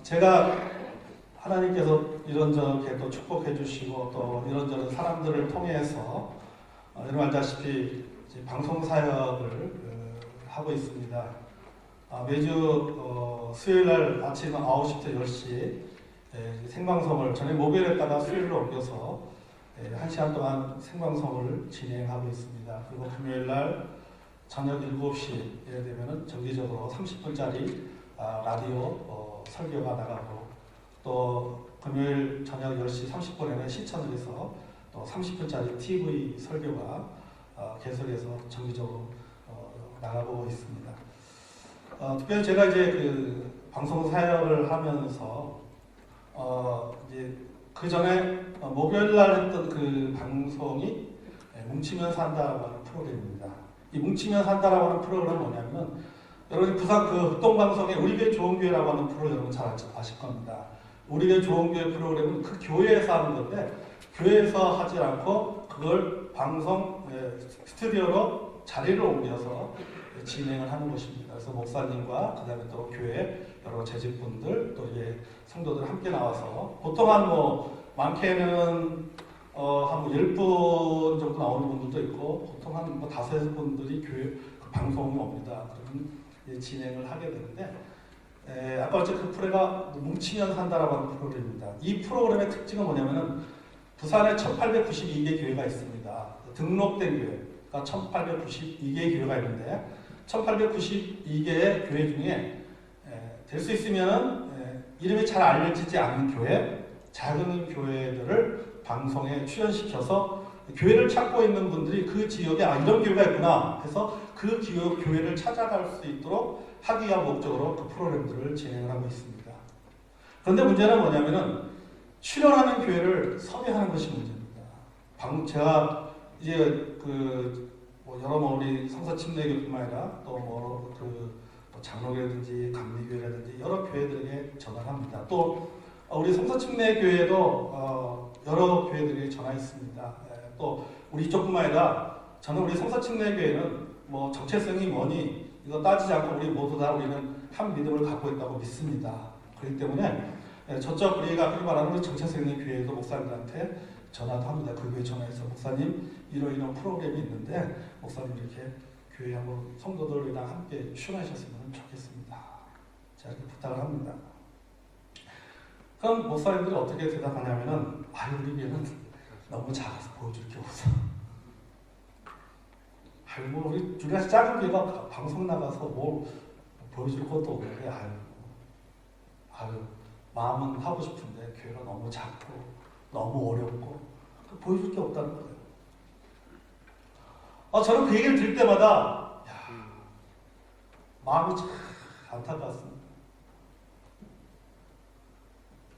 제가 하나님께서 이런저렇게 또 축복해 주시고 또 이런저런 사람들을 통해서 여러분 알다시피 방송 사역을 하고 있습니다. 매주 수요일날 아침 9시부터 10시 생방송을 전에 목요일에다가 수요일로 옮겨서 1시간 동안 생방송을 진행하고 있습니다. 그리고 금요일날 저녁 7시에 되면은 정기적으로 30분짜리 라디오 설교가 나가고 또 금요일 저녁 10시 30분에는 시청을 해서 또 30분짜리 TV 설교가 계속해서 정기적으로 나가고 있습니다. 특별히 제가 이제 그 방송 사역을 하면서 이제 그 전에 목요일 날 했던 그 방송이 뭉치면 산다라고 하는 프로그램입니다. 이 뭉치면 산다라고 하는 프로그램은 뭐냐면 여러분 부산 그 흑동방송에 우리교회 좋은교회라고 하는 프로그램 여러분 잘 아실 겁니다. 우리교회 좋은교회 프로그램은 그 교회에서 하는 건데 교회에서 하지 않고 그걸 방송 스튜디오로 자리를 옮겨서 진행을 하는 것입니다. 그래서 목사님과 그 다음에 또 교회 여러 재직분들 또 이제 성도들 함께 나와서 보통 한 많게는 한 10분 정도 나오는 분들도 있고 보통 한 5분들이 교회 그 방송이 옵니다. 그러면 진행을 하게 되는데 아까 어쨌든 그 프로가 뭉치면 산다라고 하는 프로그램입니다. 이 프로그램의 특징은 뭐냐면은 부산에 1892개 교회가 있습니다. 등록된 교회가 1892개 교회가 있는데 1892개의 교회 중에 될 수 있으면 이름이 잘 알려지지 않는 교회, 작은 교회들을 방송에 출연시켜서 교회를 찾고 있는 분들이 그 지역에 이런 교회가 있구나 해서 그 교회를 찾아갈 수 있도록 하기 위한 목적으로 그 프로그램들을 진행을 하고 있습니다. 그런데 문제는 뭐냐면은 출연하는 교회를 섭외하는 것이 문제입니다. 제가 이제 여러 우리 성서침례교뿐만 아니라 또 장로교회라든지 감리교회라든지 여러 교회들에게 전화를 합니다. 또 우리 성서침례교회도 여러 교회들에게 전화했습니다. 또 우리 이쪽뿐만 아니라 저는 우리 성서침례교회는 정체성이 뭐니 이거 따지지 않고 우리 모두 다 우리는 한 믿음을 갖고 있다고 믿습니다. 그렇기 때문에 저쪽 우리가 흔히 말하는 정체성 있는 교회도 목사님들한테 전화도 합니다. 그 교회 전화해서 목사님 이런 프로그램이 있는데 목사님 이렇게 교회 한번 성도들이랑 함께 출연하셨으면 좋겠습니다. 제가 이렇게 부탁을 합니다. 그럼 목사님들이 어떻게 대답하냐면은 우리 교회는 너무 작아서 보여줄 게 없어. 우리가 작은 교회가 방송 나가서 뭘 보여줄 것도 없는데 마음은 하고 싶은데 교회가 너무 작고 너무 어렵고 보여줄 게 없다는 거예요. 저는 그 얘기를 들을 때마다 마음이 참 안타깝습니다.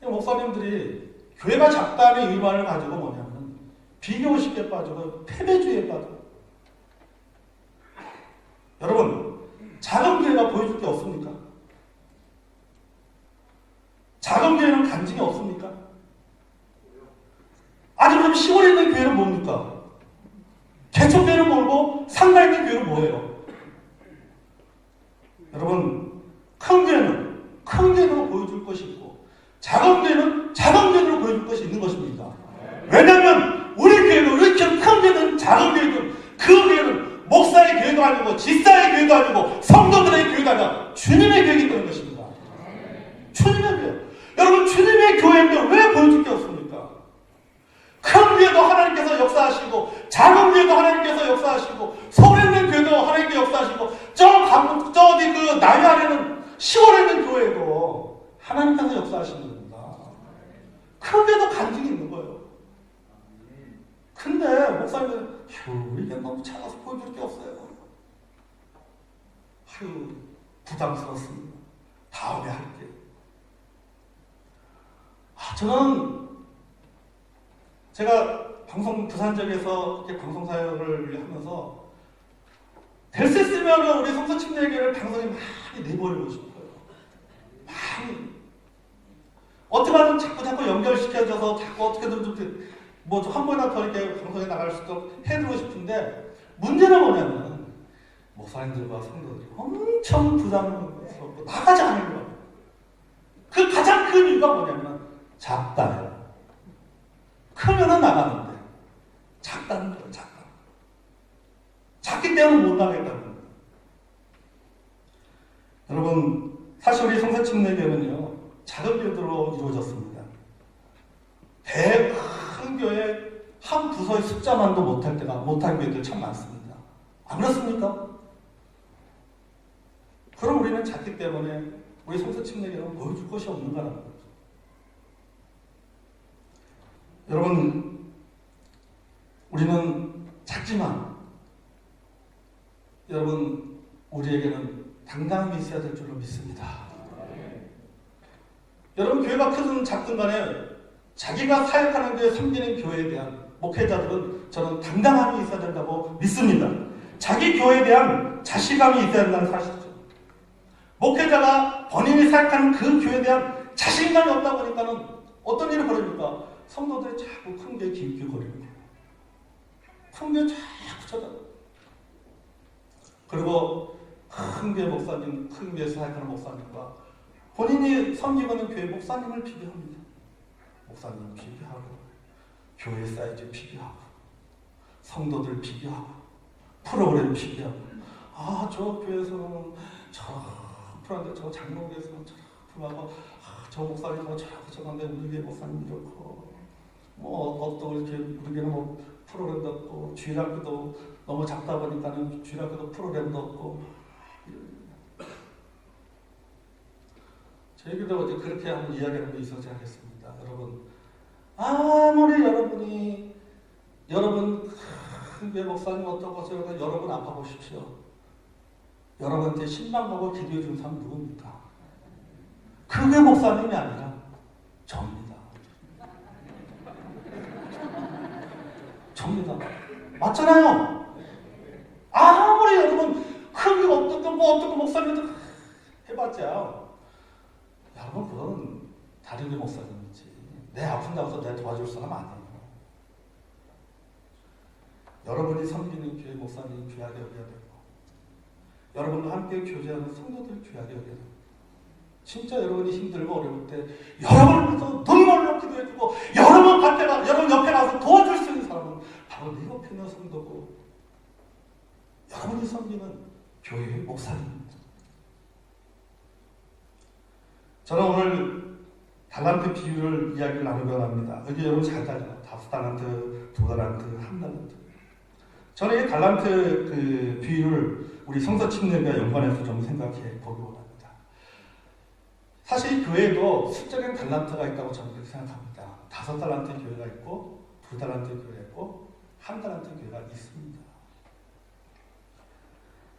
목사님들이 교회가 작다는 의만을 가지고 뭐냐면 비교의식에 빠지고 패배주의에 빠져요. 여러분 작은 교회가 보여줄 게 없습니까? 작은 교회는 간증이 없습니까? 아니 그럼 시골에 있는 교회는 뭡니까? 개척교회는 뭐고 상가에 있는 교회는 뭐예요? 여러분 큰 교회는 큰 교회로 보여줄 것이 있고 작은 교회는 작은 교회로 보여줄 것이 있는 것입니다. 왜냐하면 우리 교회는 이렇게 큰 교회든 작은 교회든 그 교회는 목사의 교회도 아니고 집사의 교회도 아니고 성도들의 교회도 아니라 주님의 교회이기 때문인 것입니다. 주님의 교회. 여러분 주님의 교회인데 왜 보여줄 게 없습니까? 큰 교회도 하나님께서 역사하시고 작은 교회도 하나님께서 역사하시고 서울에 있는 교회도 하나님께서 역사하시고 어디 그 나이 아래는 시골에 있는 교회도 하나님께서 역사하시는 겁니다. 큰 교회도 간증이 있는 거예요. 근데 목사님은 이게 너무 작아서 보여줄 게 없어요. 부담스럽습니다. 다음에 할게요. 저는 제가 부산 지역에서 이렇게 방송 사역을 하면서 될 수 있으면 우리 성서침례교회를 방송에 많이 내버리고 싶어요. 많이. 어떻게 하든 자꾸 연결시켜줘서 자꾸 어떻게든 좀 한 번이라도 더 이렇게 방송에 나갈 수 있도록 해드리고 싶은데 문제는 뭐냐면 목사님들과 성도들이 엄청 부담스럽고 나가지 않으려고 이유가 뭐냐면 작다예요. 크면은 나가는데 작다는 거예요. 작다. 작기 때문에 못 나가겠다는 거예요. 여러분, 사실 우리 성서침례교는요 작은 교회로 이루어졌습니다. 큰 교회 한 부서의 숫자만도 못할 교회들 참 많습니다. 안 그렇습니까? 그럼 우리는 작기 때문에 우리 성서침례교는 보여줄 것이 없는 거라는 거죠. 여러분, 우리는 작지만 여러분, 우리에게는 당당함이 있어야 될 줄로 믿습니다. 여러분, 교회가 크든 작든 간에 자기가 사역하는 교회, 섬기는 교회에 대한 목회자들은 저는 당당함이 있어야 된다고 믿습니다. 자기 교회에 대한 자신감이 있어야 된다는 사실이죠. 목회자가 본인이 사역하는 그 교회에 대한 자신감이 없다 보니까는 어떤 일이 벌어집니까? 성도들이 자꾸 큰 교회에 기웃기웃거리는 거예요. 큰 교회 자꾸 쳐다봐요. 그리고 큰 교회 목사님, 큰 교회 사역하는 목사님과 본인이 섬기고 있는 교회 목사님을 비교합니다. 목사님 비교하고, 교회 사이즈 비교하고, 성도들 비교하고, 프로그램 비교하고, 아, 저 교회에서는 저런데 저 장로교에서는 저렇고, 저 목사님은 저런데 우리 교회 목사님 이렇고, 어떤 우리 교회는 뭐 프로그램도 없고, 주일학교도 너무 작다 보니까는 주일학교도 프로그램도 없고. 저희들도 어제 그렇게 한번 이야기하는 거 있었지 않겠습니다. 여러분, 아무리 여러분 큰 목사님 어떠고 저러고 여러분 아파 보십시오. 여러분한테 신방하고 기도해 준 사람 누굽니까? 그게 목사님이 아니라 저입니다. 저입니다. 맞잖아요. 아무리 여러분 크게 어떻고 목사님들 해봤자 여러분 그건 다른 게 목사님이지 내 아픈다고 해서 내 도와줄 사람 아니에요. 여러분이 섬기는 교회 목사님 귀하게 여겨야 되고 여러분과 함께 교제하는 성도들 귀하게 여겨야 되고 진짜 여러분이 힘들고 어려울 때 여러분을 위해서 눈물로 기도해주고 여러분 옆에 가서 도와줄 수 있는 사람은 바로 네 옆에 있는 성도고 여러분이 섬기는 교회의 목사님입니다. 저는 오늘 달란트 비유를 이야기를 나누려고 합니다. 여기 여러분 잘 따져요. 5달란트, 2달란트, 1달란트. 저는 이 달란트 그 비유를 우리 성서침례과 연관해서 좀 생각해 보기 원합니다. 사실 교회에도 수적인 달란트가 있다고 저는 그렇게 생각합니다. 5달란트 교회가 있고 2달란트 교회가 있고 1달란트 교회가 있습니다.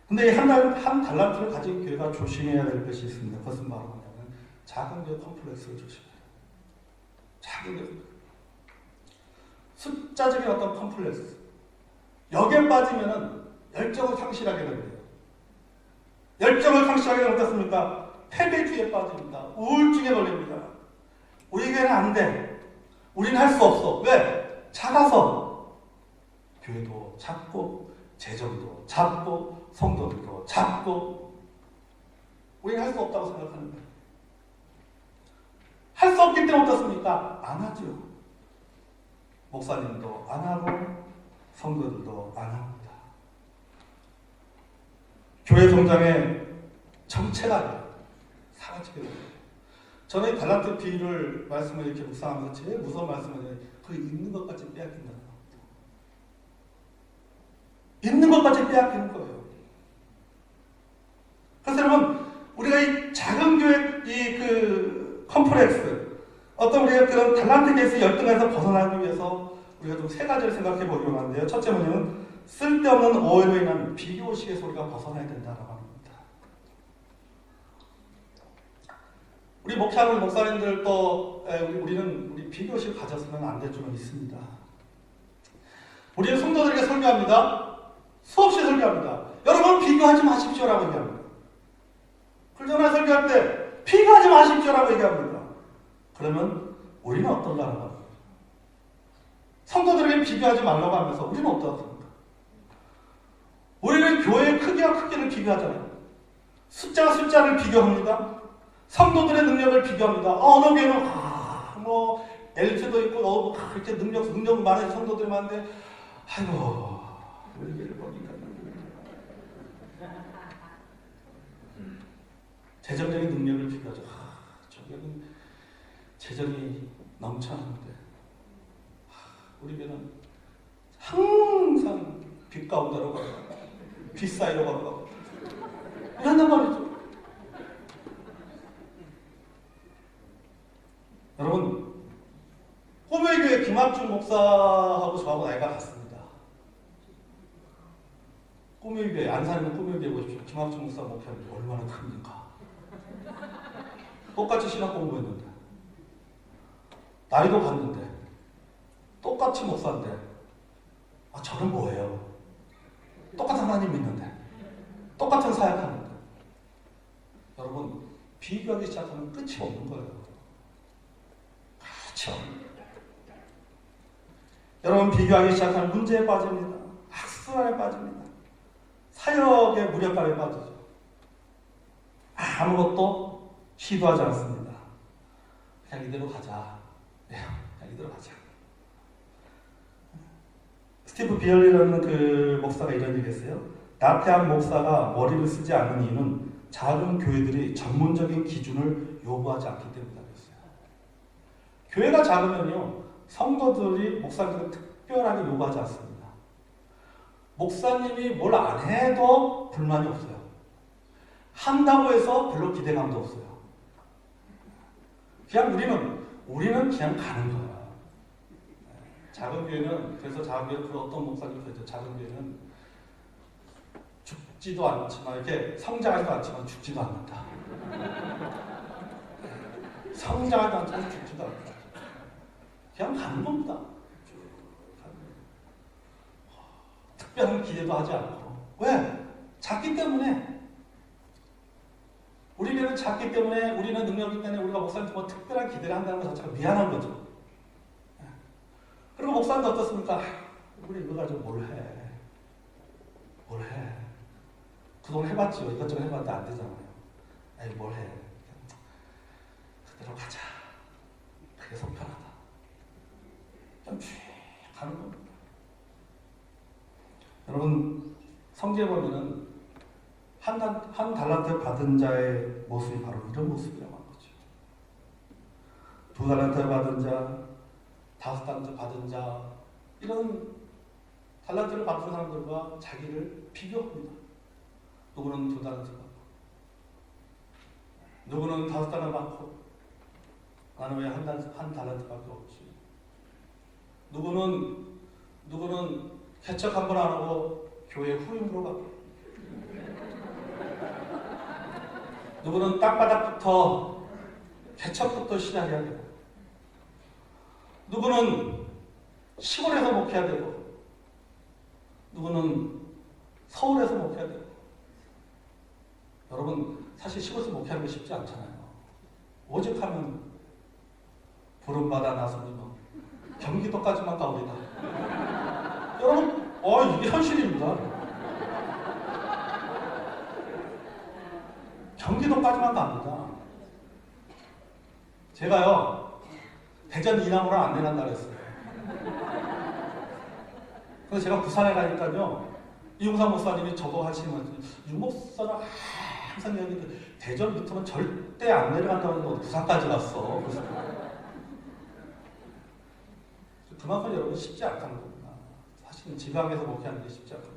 근데 이 한 달란트를 가진 교회가 조심해야 될 것이 있습니다. 그것은 바로 뭐냐면 작은 교회 컴플렉스를 조심해야 돼요. 작은 교회 숫자적인 어떤 컴플렉스 여기에 빠지면은 열정을 상실하게 됩니다. 열정을 상실하게 되면 어떻습니까? 패배주의에 빠집니다. 우울증에 걸립니다. 우리 교회는 안 돼. 우리는 할 수 없어. 왜? 작아서 교회도 작고 재정도 작고 성도들도 작고 우리는 할 수 없다고 생각하는 거예요. 할 수 없기 때문에 어떻습니까? 안 하죠. 목사님도 안 하고 성도들도 안 합니다. 교회 성장의 정체가 사라지게 됩니다. 저는 달란트 비유를 말씀을 이렇게 묵상하면서 제일 무서운 말씀은 그 있는 것까지 빼앗긴다는 겁니다. 있는 것까지 빼앗기는 거예요. 그래서 여러분 우리가 이 작은 교회 이 그 컴플렉스 어떤 우리가 그런 달란트 계에서 열등에서 벗어나기 위해서 우리가 좀 세 가지를 생각해 보기로 하는데요. 첫째 뭐냐면 쓸데없는 오해로 인한 비교의식에서 우리가 벗어나야 된다라고 합니다. 우리 목회하는 목사님들 또 우리 비교의식을 가졌으면 안 될 줄은 믿습니다. 우리는 성도들에게 설교합니다. 수없이 설교합니다. 여러분 비교하지 마십시오라고 얘기합니다. 불전화 설교할 때 비교하지 마십시오라고 얘기합니다. 그러면 우리는 어떤가라고 합니다. 성도들에게 비교하지 말라고 하면서 우리는 어떻습니까? 우리는 교회의 크기와 크기를 비교하잖아요. 숫자와 숫자를 비교합니다. 성도들의 능력을 비교합니다. 어느 교회는 뭐 엘트도 있고 이렇게 능력 많은 성도들이 많은데 아이고 우리 교회를 보니까 재정적인 능력을 필요하죠. 저기는 재정이 넘쳐나는데 우리 교회는 항상 빚 가운데로 가고 빚 사이로 가고 이런단 말이죠. 여러분, 꿈의 교회 김학중 목사하고 저하고 나이가 같습니다. 꿈의 교회, 안산에 있는 꿈의 교회 보십시오. 김학중 목사 목회하는 게 얼마나 큽니까? 똑같이 신학 공부했는데, 나이도 같는데, 똑같이 목사인데, 저는 뭐예요? 똑같은 하나님 믿는데, 똑같은 사역하는데. 여러분, 비교하기 시작하면 끝이 없는 거예요. 그렇죠. 여러분, 비교하기 시작하면 문제에 빠집니다. 학술안에 빠집니다. 사역의 무력감에 빠지죠. 아무것도 시도하지 않습니다. 그냥 이대로 가자. 그냥 이대로 가자. 스티브 비얼리라는 그 목사가 이런 얘기 했어요. 나태한 목사가 머리를 쓰지 않는 이유는 작은 교회들이 전문적인 기준을 요구하지 않기 때문이라고 했어요. 교회가 작으면요, 성도들이 목사님을 특별하게 요구하지 않습니다. 목사님이 뭘 안 해도 불만이 없어요. 한다고 해서 별로 기대감도 없어요. 그냥 우리는 그냥 가는 거야. 작은 교회는, 그래서 작은 교회는 그 어떤 목사님이 그랬죠. 작은 교회는 죽지도 않지만, 이렇게 성장하지도 않지만 죽지도 않는다. 성장하지도 않지만 죽지도 않는다. 그냥 가는 겁니다. 특별한 기대도 하지 않고. 왜? 작기 때문에. 우리는 작기 때문에, 우리는 능력이 때문에 우리가 목사님한테 뭐 특별한 기대를 한다는 것 자체가 미안한 거죠. 그리고 목사님도 어떻습니까? 우리 이거 가지고 뭘 해? 그동안 해봤죠. 이것저것 해봤는데 안 되잖아요. 에이, 뭘 해? 그대로 가자. 그게 속 편하다. 좀 가는 겁니다. 여러분, 성경에 보면은 한 달란트 받은 자의 모습이 바로 이런 모습이라고 하는 거죠. 2달란트 받은 자, 5달란트 받은 자, 이런 달란트를 받은 사람들과 자기를 비교합니다. 누구는 2달란트 받고, 누구는 5달란트 받고, 나는 왜 한 달란트밖에 없지? 누구는 개척 한 번 안 하고 교회 후임으로 가고, 누구는 땅바닥부터 개척부터 시작해야 되고, 누구는 시골에서 목회해야 되고, 누구는 서울에서 목회해야 되고. 여러분, 사실 시골에서 목회하는 게 쉽지 않잖아요. 오직하면 부름받아 나서니 뭐 경기도까지만 가오리다. 여러분, 이게 현실입니다. 경기도까지만 갑니다. 제가요, 대전 이남으로 안 내간다 그랬어요. 그래서 제가 부산에 가니까요, 이용상 목사님이 저거 하시면, 유 목사는 항상 여기 대전 밑으로는 절대 안 내려간다고 해서 부산까지 갔어. 그래서 그만큼 여러분 쉽지 않다는 겁니다. 사실은 지방에서 목회하는 게 쉽지 않아요.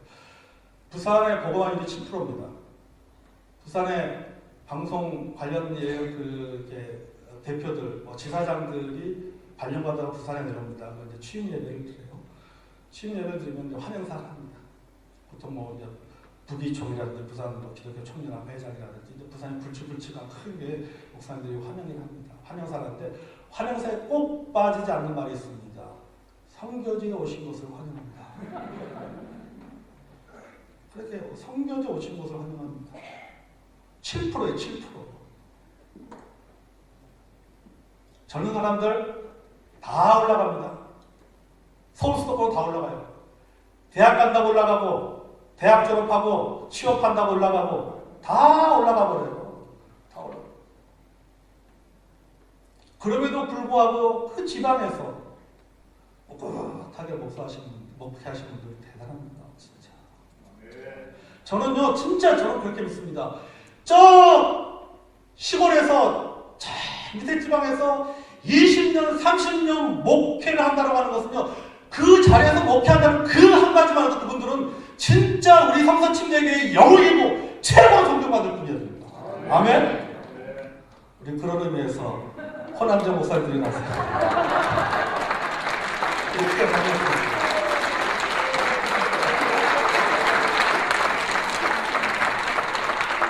부산의 보고만율이 7%입니다. 부산의 방송 관련 대표들, 지사장들이 발령받아서 부산에 내려옵니다. 이제 취임 예배를 드려요. 취임 예배를 드리면 이제 환영사를 합니다. 보통 뭐 이제 부기총이라든지 부산 기독교 청년회 회장이라든지 이제 부산이 굵직굵직한 크게 목사님들이 환영을 합니다. 환영사를 하는데 환영사에 꼭 빠지지 않는 말이 있습니다. 선교지에 오신 것을 환영합니다. 그렇게 선교지에 오신 것을 환영합니다. 7%예요, 7%. 젊은 사람들 다 올라갑니다. 서울 수도권으로 다 올라가요. 대학 간다고 올라가고, 대학 졸업하고, 취업한다고 올라가고, 다 올라가 버려요. 다 올라가요. 그럼에도 불구하고 그 지방에서 꿋꿋하게 목회하시는 분들 대단합니다. 진짜. 저는요, 진짜 저는 그렇게 믿습니다. 저 시골에서, 저 밑에 지방에서 20년, 30년 목회를 한다고 하는 것은요, 그 자리에서 목회한다는 그 한 가지만 해도 그분들은 진짜 우리 성서침례교의 영웅이고 최고 존경받을 분이어야 됩니다. 아멘? 우리 그런 의미에서 허남재 목사님들이 나서요. 이렇게 가겠습니다.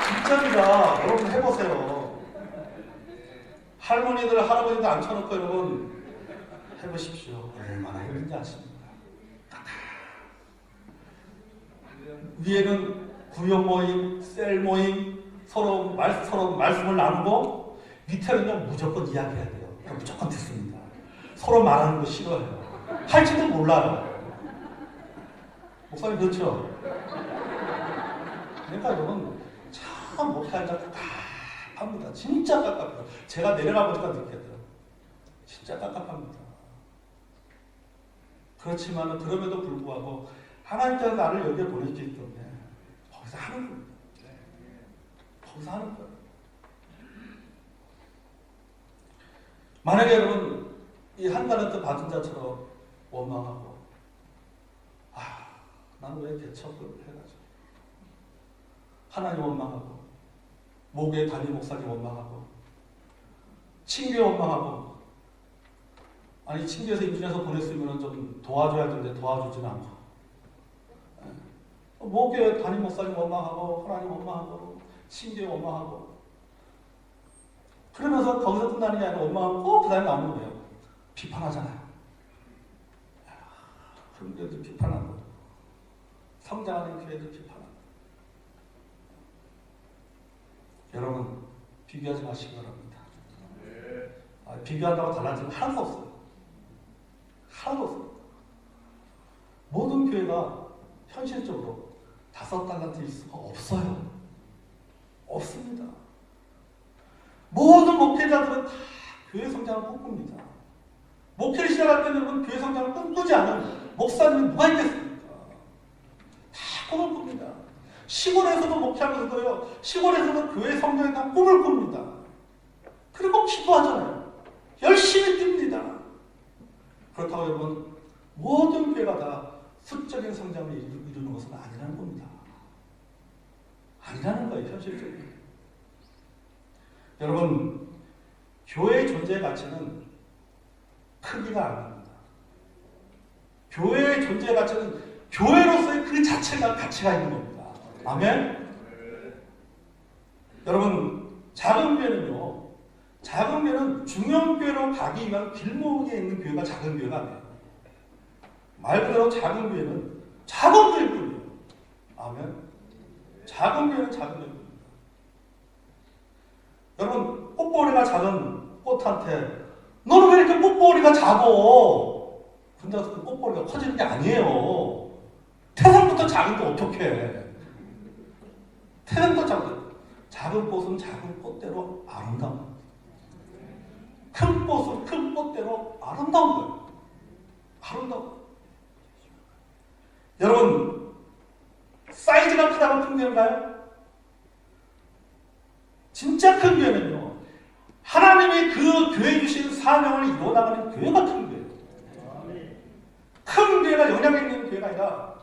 진짜입니다. 여러분 해보세요. 할머니들, 할아버지들 앉혀놓고 여러분 해보십시오. 얼마나 힘든지 아십니까? 위에는 구역 모임, 셀 모임, 서로 말씀을 나누고 밑에는요 무조건 이야기해야 돼요. 그럼 무조건 듣습니다. 서로 말하는 거 싫어해요. 할지도 몰라요. 목사님 그렇죠? 그러니까 여러분 참 목회하자 깝깝합니다. 진짜 깝깝해요. 제가 내려가 보니까 느껴요. 진짜 깝깝합니다. 그렇지만 그럼에도 불구하고 하나님께서 나를 여기에 보내주기 때문에 거기서 하는 겁니다. 거기서 하는 거예요. 만약에 여러분 이 한 달란트 받은 자처럼 원망하고 나는 왜 개척을 해가지고 하나님 원망하고 목회 담임 목사님 원망하고 친교에 원망하고 아니 친교에서 임준해서 보냈으면 좀 도와줘야 되는데 도와주지는 않고 목회 담임 목사님 원망하고 하나님 원망하고 친교에 원망하고 그러면서 거기서 끝나는 게 아니라 원망하고 그 다음에 나오는 거예요. 비판하잖아요. 그런 교회들 비판하는 거예요. 성장하는 교회들 비판하는 거예요. 여러분 비교하지 마시기 바랍니다. 비교한다고 달라지는 하나도 없어요. 하나도 없어요. 모든 교회가 현실적으로 5달란트일 수가 없어요. 없습니다. 모든 목회자들은 다 교회 성장을 꿈꿉니다. 목회를 시작할 때는 여러분 교회 성장을 꿈꾸지 않은 목사님이 누가 있겠습니까? 다 꿈을 꿉니다. 시골에서도 목회하면서도요, 시골에서도 교회 성장에 대한 꿈을 꿉니다. 그리고 기도하잖아요. 열심히 뜁니다. 그렇다고 여러분 모든 교회가 다 수적인 성장을 이루는 것은 아니라는 겁니다. 아니라는 거예요, 현실적으로. 여러분, 교회의 존재의 가치는 크기가 아닙니다. 교회의 존재의 가치는 교회로서의 그 자체가 가치가 있는 겁니다. 아멘? 여러분, 작은 교회는요, 작은 교회는 중형교회로 가기 위한 길목에 있는 교회가 작은 교회가 아니에요. 말 그대로 작은 교회는 작은 교회일 뿐이에요. 아멘? 작은 교회는 작은 교회입니다. 여러분, 꽃보리가 작은 꽃한테 너는 왜 이렇게 꽃보리가 작어? 근데 그 꽃보리가 커지는 게 아니에요. 태생부터 작은데 어떡해. 태생부터 작은 꽃은 작은 꽃대로 아름다운, 큰 꽃은 큰 꽃대로 아름다운 거예요. 아름다운 거예요. 여러분, 사이즈가 크다고 큰 교회인가요? 진짜 큰 교회는요, 하나님이 그 교회 주신 사명을 이루어나가는 교회가 큰 교회예요. 큰 교회가 영향력 있는 교회가 아니라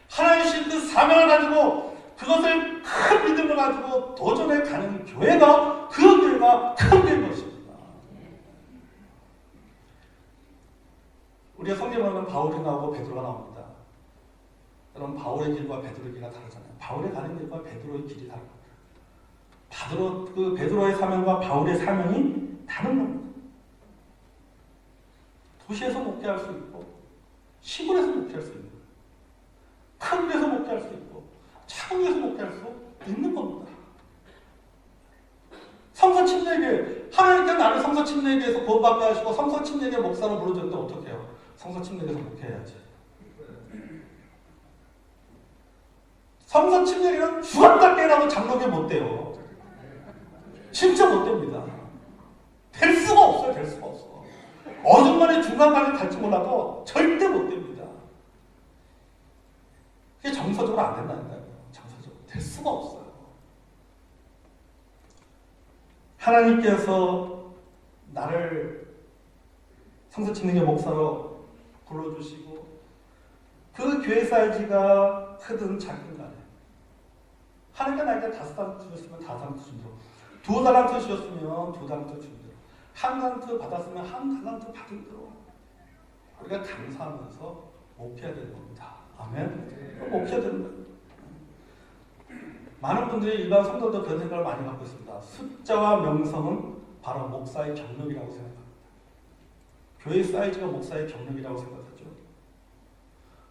하나님 주신 그 사명을 가지고 그것을 큰 믿음을 가지고 도전해 가는 교회가, 그 교회가 큰 교회인 것입니다. 우리가 성경을 보면 바울이 나오고 베드로가 나옵니다. 여러분, 바울의 길과 베드로의 길이 다르잖아요. 바울의 가는 길과 베드로의 길이 다릅니다. 베드로의 사명과 바울의 사명이 다른 겁니다. 도시에서 목회할 수 있고 시골에서 목회할 수 있는 거예요. 큰 데서 목회할 수 있고 작은 데서 목회할 수 있는 겁니다. 성서침례교회, 하나님께서 나를 성서침례교회에서 구원받게 하시고 성서침례교회 목사로 부르셨는데 어떻게 해요? 성서침례교회에서 목회해야지. 성서침례교회는 죽었다 깨어나도 장로교 못 돼요. 진짜 못 됩니다. 될 수가 없어요. 될 수가 중간까지 갈지 몰라도 절대 못 됩니다. 그게 정서적으로 안 된다니까요. 정서적으로 될 수가 없어요. 하나님께서 나를 성서침례교 목사로 불러주시고 그 교회 사이즈가 크든 작든 간에 하나님께 나에게 5달란트 주셨으면 5달란트 준 대로, 2달란트 주셨으면 2달란트 준 대로, 1달란트 받았으면 1달란트 받은 대로 우리가 감사하면서 목회해야 되는 겁니다. 아멘? 목회해야 되는 거예요. 많은 분들이 일반 성도들 그런 생각을 많이 갖고 있습니다. 숫자와 명성은 바로 목사의 경력이라고 생각합니다. 교회 사이즈가 목사의 경력이라고 생각하죠.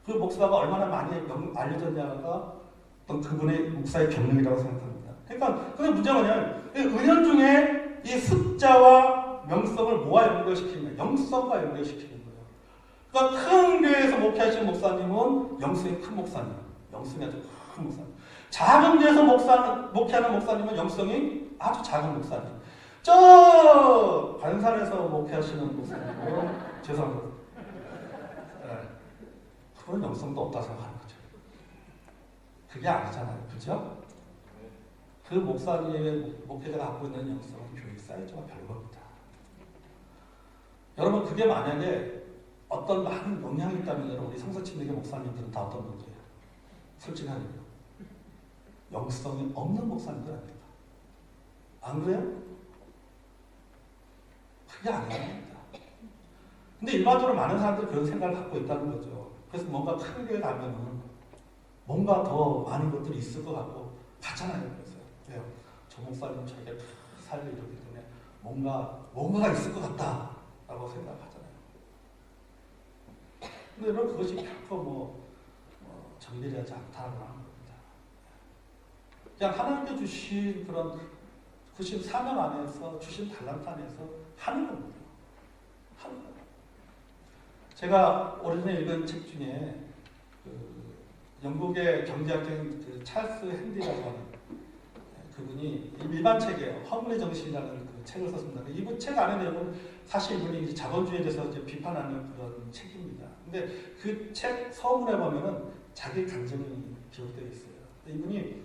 그 목사가 얼마나 많이 알려졌냐가 어떤 그분의 목사의 경력이라고 생각합니다. 그러니까 근데 문제가 뭐냐면 은연 중에 이 숫자와 명성을 뭐와 연결시키냐, 영성과 연결시키는 거예요. 그러니까 큰 교회에서 목회하시는 목사님은 영성이 큰 목사님, 영성이 아주 큰 목사님. 작은 교회에서 목회하는 목사님은 영성이 아주 작은 목사님. 저 관산에서 목회하시는 목사님은 죄송합니다. 그런 영성도 없다 생각하는 거죠. 그게 아니잖아요. 그죠? 그 목사님의 목회자가 갖고 있는 영성은 교회 사이즈와 별겁니다. 여러분, 그게 만약에 어떤 많은 영향이 있다면 우리 성서침례교 목사님들은 다 어떤 분들이에요? 솔직하게요. 영성이 없는 목사님들 아닙니까? 안 그래요? 그게 아닙니다. 근데 일반적으로 많은 사람들이 그런 생각을 갖고 있다는 거죠. 그래서 뭔가 큰 교회 가면은 뭔가 더 많은 것들이 있을 것 같고 가잖아요. 그래서 왜요? 저 목사님 저에게 살을 이루기 때문에 뭔가가 있을 것 같다라고 생각하잖아요. 근데 여러분, 그것이 결코 정밀하지 않다라고 하는 겁니다. 그냥 하나님께 주신 주신 사명 안에서, 주신 달란트 안에서 하는 겁니다. 하는 거예요. 제가 오래전에 읽은 책 중에 영국의 경제학자인 찰스 핸디라고 하는 그분이 일반 책이에요. 허물의 정신이라는 그 책을 썼습니다. 이분 책 안에 내용은 사실 이분이 자본주의에 대해서 이제 비판하는 그런 책입니다. 근데 그 책 서문에 보면은 자기 감정이 기록되어 있어요. 이분이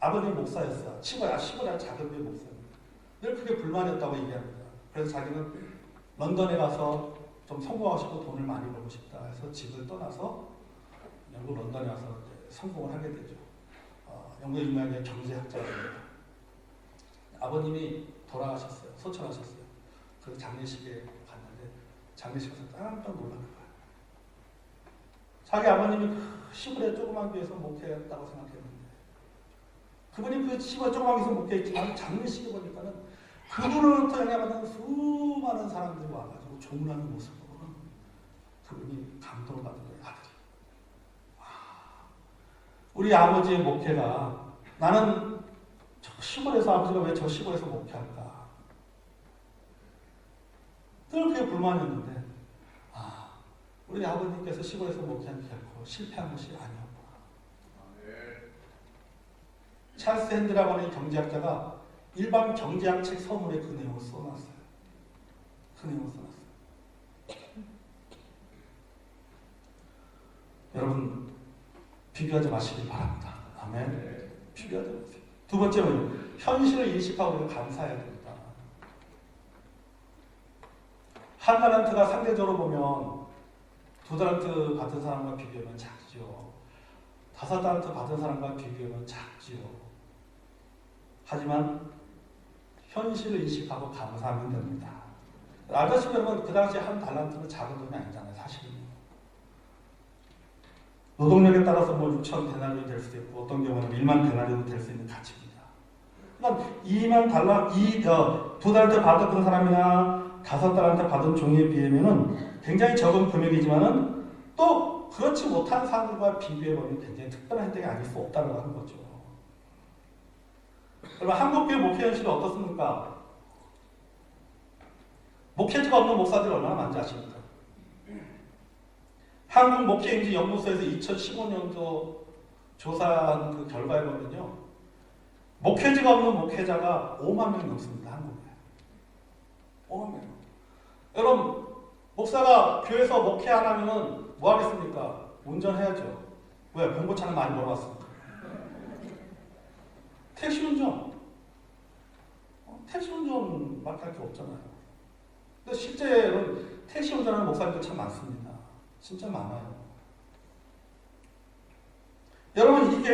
아버님 목사였어요. 시골에 작은 교회 목사입니다. 늘 그게 불만이었다고 얘기합니다. 그래서 자기는 런던에 가서 좀 성공하고 싶고 돈을 많이 벌고 싶다 해서 집을 떠나서 영국 런던에 와서 성공을 하게 되죠. 영국 유명한 경제학자입니다. 아버님이 돌아가셨어요. 소천하셨어요. 그 장례식에 갔는데 장례식에서 깜짝 놀란 거예요. 자기 아버님이 시골에 조그만 교회에서 목회했다고 생각했는데 그분이 그 시골에 조그만 교회에서 목회했지만 장례식에 보니까는 그분으로부터 영향받는 수많은 사람들이 와가지고 조문하는 모습을 보고는 그분이 감동을 받은 거예요. 아들이. 우리 아버지의 목회가 나는 저 시골에서 아버지가 왜 저 시골에서 목회할까? 늘 그게 불만이었는데 우리 아버님께서 시골에서 목회한 게 결코 실패한 것이 아니었구나. 찰스 핸드라고 하는 경제학자가 일반 경제학 책 서문에 그 내용을 써놨어요. 여러분, 비교하지 마시길 바랍니다. 아멘. 비교하지 마세요. 두 번째는 현실을 인식하고 우리가 감사해야 됩니다. 한 달란트가 상대적으로 보면 2달란트 받은 사람과 비교하면 작죠. 5달란트 받은 사람과 비교하면 작죠. 하지만 현실을 인식하고 감사하면 됩니다. 알다시피 여러분, 그 당시 한 달란트는 작은 돈이 아니잖아요. 사실은. 노동력에 따라서 6천 데나리온이 될 수도 있고 어떤 경우는 1만 데나리온이 될 수 있는 가치입니다. 그러니까 2달란트 받았던 사람이나 5달란트 받은 종에 비하면은 굉장히 적은 금액이지만은 또 그렇지 못한 사람들과 비교해보면 굉장히 특별한 혜택이 아닐 수 없다고 하는 거죠. 그러면 한국교회 목회 현실이 어떻습니까? 목회지가 없는 목사들이 얼마나 많은지 아십니까? 한국 목회인지 연구소에서 2015년도 조사한 그 결과에 보면요, 목회지가 없는 목회자가 5만 명 넘습니다. 한국에. 5만 명. 여러분, 목사가 교회에서 목회 안 하면은 뭐 하겠습니까? 운전해야죠. 왜? 봉고차는 많이 벌어왔으니까. 택시 운전. 택시 운전밖에 할 게 없잖아요. 근데 실제로는 택시 운전하는 목사님도 참 많습니다. 진짜 많아요. 여러분 이게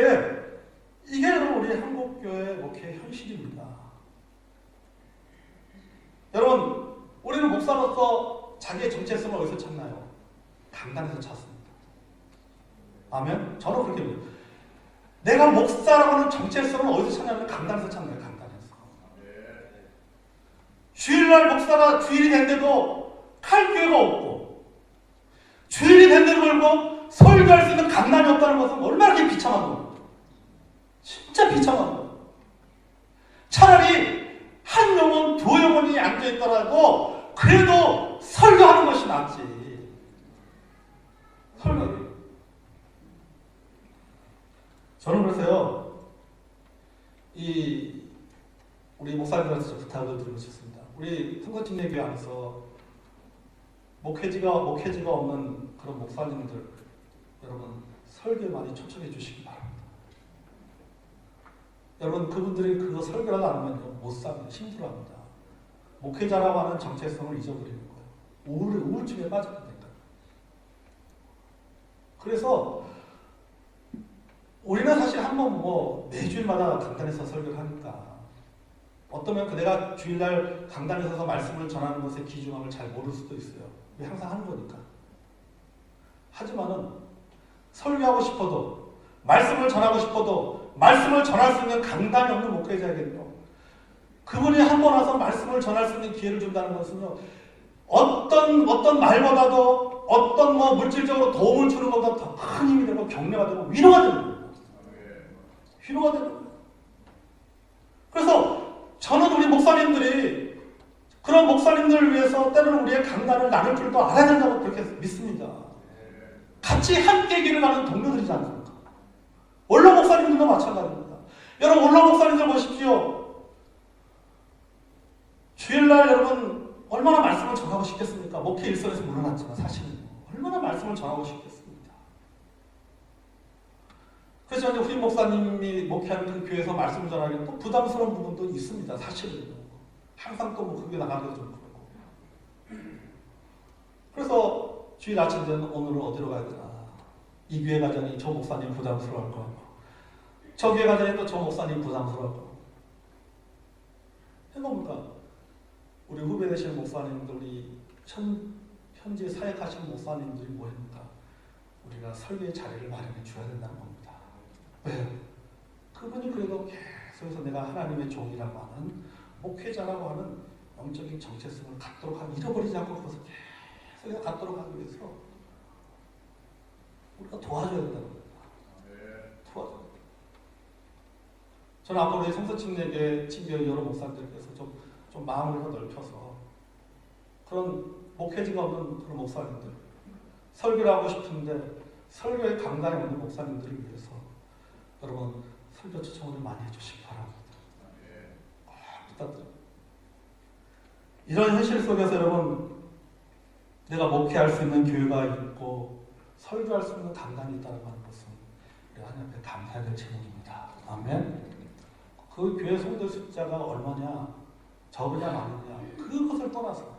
여러분 우리 한국교회 목회의 현실입니다. 여러분 우리는 목사로서 자기의 정체성을 어디서 찾나요? 강단에서 찾습니다. 아멘? 저는 그렇게 믿어요. 내가 목사라고 하는 정체성을 어디서 찾냐면 강단에서 찾나요? 강단에서. 주일날 목사가 주일이 된데도 갈 기회가 없고 주일이 된데도 불구하고 설교할 수 있는 강단이 없다는 것은 얼마나 비참한 겁니까? 진짜 비참한 거예요. 차라리 한 영혼, 두 영혼이 앉아있더라도 그래도 설교하는 것이 낫지. 설교. 저는 그래서요, 우리 목사님들한테 부탁을 드리고 싶습니다. 우리 성서침례 교회 안에서 목회지가 없는 그런 목사님들, 여러분 설교에 많이 초청해 주시기 바랍니다. 여러분 그분들이 그거 설교라도 안 하면 못 삽니다. 힘들어합니다. 목회자라고 하는 정체성을 잊어버리는 거예요. 우울증에 빠지게 됩니다. 그래서 우리는 사실 한번 매주일마다 강단에서 설교를 하니까 어떠면 내가 주일날 강단에 서서 말씀을 전하는 것의 귀중함을 잘 모를 수도 있어요. 왜 항상 하는 거니까. 하지만은 설교하고 싶어도 말씀을 전하고 싶어도 말씀을 전할 수 있는 강단이 없는 목회자에게는요. 그분이 한 번 와서 말씀을 전할 수 있는 기회를 준다는 것은요. 어떤 말보다도 어떤 물질적으로 도움을 주는 것보다 더 큰 힘이 되고 격려가 되고 위로가 되는 거예요. 위로가 되는 거예요. 그래서 저는 우리 목사님들이 그런 목사님들을 위해서 때로는 우리의 강단을 나눌 줄도 알아야 된다고 그렇게 믿습니다. 같이 함께 길을 가는 동료들이지 않습니까? 원로 목사님들도 마찬가지입니다. 여러분 원로 목사님들 보십시오. 주일날 여러분 얼마나 말씀을 전하고 싶겠습니까? 목회 일선에서 물러났지만 사실은 얼마나 말씀을 전하고 싶겠습니까? 그래서 저는 후임 목사님이 목회하는 그 교회에서 말씀을 전하기는 또 부담스러운 부분도 있습니다. 사실은 항상 또 그게 나가기도 좀 그렇고. 그래서 주일 아침 되면 오늘은 어디로 가야 되나? 이 교회 가자니 저 목사님 부담스러워할 거 같고, 저 교회 가자니 또 저 목사님 부담스러워할 거 같고. 해봅니다. 우리 후배 되시는 목사님들, 우리 현재 사역하시는 목사님들이 뭐입니까? 우리가 설교의 자리를 마련해 줘야 된다는 겁니다. 왜요? 그분이 그래도 계속해서 내가 하나님의 종이라고 하는 목회자라고 하는 영적인 정체성을 갖도록 하고 잃어버리지 않고 그것을 계속 갖도록 하기 위해서 우리가 도와줘야 된다는 겁니다. 도와줘야 됩니다. 저는 앞으로 성서침례교회 친교회 여러 목사님들께서 좀 마음을 더 넓혀서 그런 목회지가 없는 그런 목사님들, 설교를 하고 싶은데 설교의 강단에 없는 목사님들을 위해서 여러분 설교 초청을 많이 해주시기 바랍니다. 부탁드립니다. 이런 현실 속에서 여러분 내가 목회할 수 있는 교회가 있고 설교할 수 있는 강단이 있다는 것은 우리 하나님 앞에 감사해야 될 제목입니다. 아멘. 그 교회 성도 숫자가 얼마냐, 적으냐 많으냐 그것을 떠나서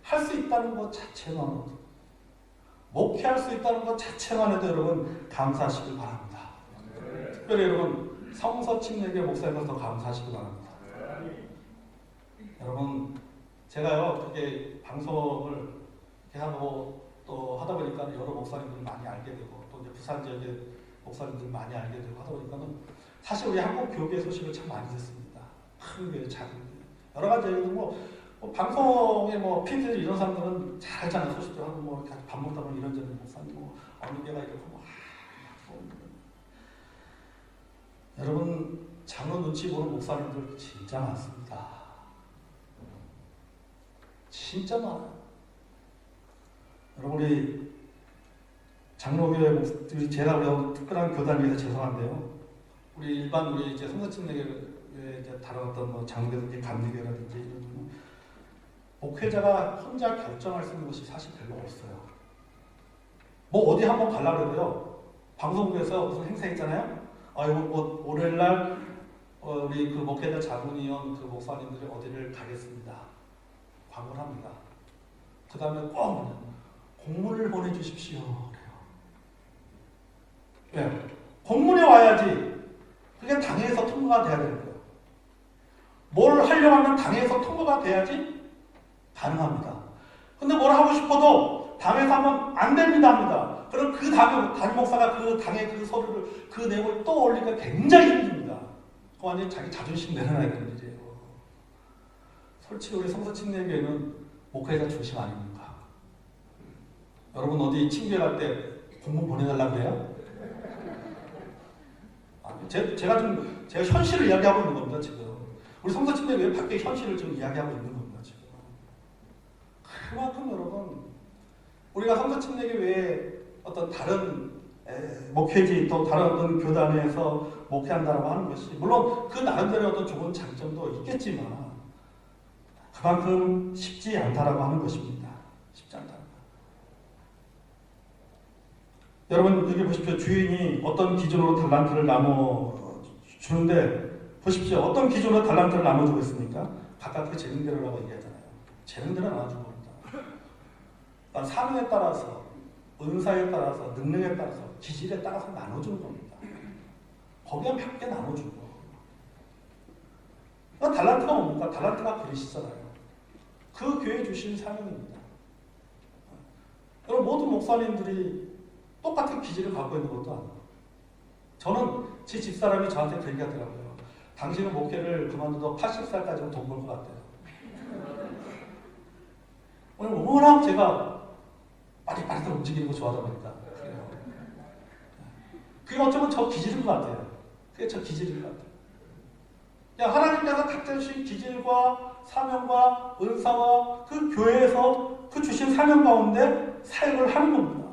할 수 있다는 것 자체만으로도, 목회할 수 있다는 것 자체만 해도 여러분 감사하시길 바랍니다. 특별히 여러분 성서침례교회 목사님들 더 감사하시길 바랍니다. 여러분 제가요 그게 방송을 이렇게 하고 또 하다 보니까 여러 목사님들을 많이 알게 되고 또 이제 부산 지역의 목사님들 많이 알게 되고 하다 보니까는 사실 우리 한국 교계 소식을 참 많이 듣습니다. 큰 교회, 작은 교회 여러 가지 얘기도 방송에 PD들 이런 사람들은 잘 알잖아요. 소식도 하고 이렇게 밥 먹다 보면 이런저런 목사님 어느 교회가 이렇고 여러분 장로 눈치 보는 목사님들 진짜 많습니다. 진짜 많아요. 여러분 우리 장로교회 목사들이 제가 우리 특별한 교단에 대해서 죄송한데요. 우리 일반 우리 이제 성서침례교회 이제 다뤘던 장로교회 감리교회라든지 이런 목회 목회자가 혼자 결정할 수 있는 것이 사실 별로 없어요. 뭐 어디 한번 가려고 그래도요. 방송국에서 무슨 행사 있잖아요. 이거 뭐 월요일날 우리 그 목회자 자문위원 그 목사님들이 어디를 가겠습니다. 광고를 합니다. 그 다음에 꼭 공문을 보내주십시오. 그래요. 왜? 공문이 와야지 그게 당에서 통과가 돼야 되는 거예요. 뭘 하려고 하면 당에서 통과가 돼야지 가능합니다. 근데 뭘 하고 싶어도 당에서 하면 안 됩니다 합니다. 그럼 그 담임 목사가 그 당의 그 서류를 그 내용을 또 올리니까 굉장히 힘듭니다. 그거 완전히 자기 자존심 내려놔야 되는 일이에요. 솔직히 우리 성서침례교회는 목회자 중심 아닙니까? 여러분 어디 친교회 갈 때 공문 보내달라고 해요? 제가 현실을 이야기하고 있는 겁니다 지금. 우리 성서침례교회 밖에 현실을 좀 이야기하고 있는 겁니다 지금. 그만큼 여러분 우리가 성서침례교회에 어떤 다른 목회지 또 다른 어떤 교단에서 목회한다라고 하는 것이 물론 그 나름대로 어떤 좋은 장점도 있겠지만 그만큼 쉽지 않다라고 하는 것입니다. 쉽지 않다. 여러분 여기 보십시오. 주인이 어떤 기준으로 달란트를 나눠 주는데 보십시오. 어떤 기준으로 달란트를 나눠주고 있습니까? 각각 그 재능대로라고 얘기하잖아요. 재능대로 나눠주는 겁니다. 사명에 따라서 은사에 따라서 능력에 따라서 기질에 따라서 나눠주는 겁니다. 거기에 맞게 나눠주고 달란트가 뭡니까? 달란트가 그릇이잖아요. 그 교회 주신 사명입니다. 여러분 모든 목사님들이 똑같은 기질을 갖고 있는 것도 아니에요. 저는 제 집사람이 저한테 그 얘기하더라고요. 당신은 목회를 그만둬도 80살까지는 돈 벌 것 같아요. 오늘 워낙 제가 빠릿빠릿 움직이는 거 좋아하다 보니까 그래요. 그게 어쩌면 저 기질인 것 같아요. 그게 저 기질인 것 같아요. 그냥 하나님께서 각자 주신 기질과 사명과 은사와 그 교회에서 그 주신 사명 가운데 사역을 하는 겁니다.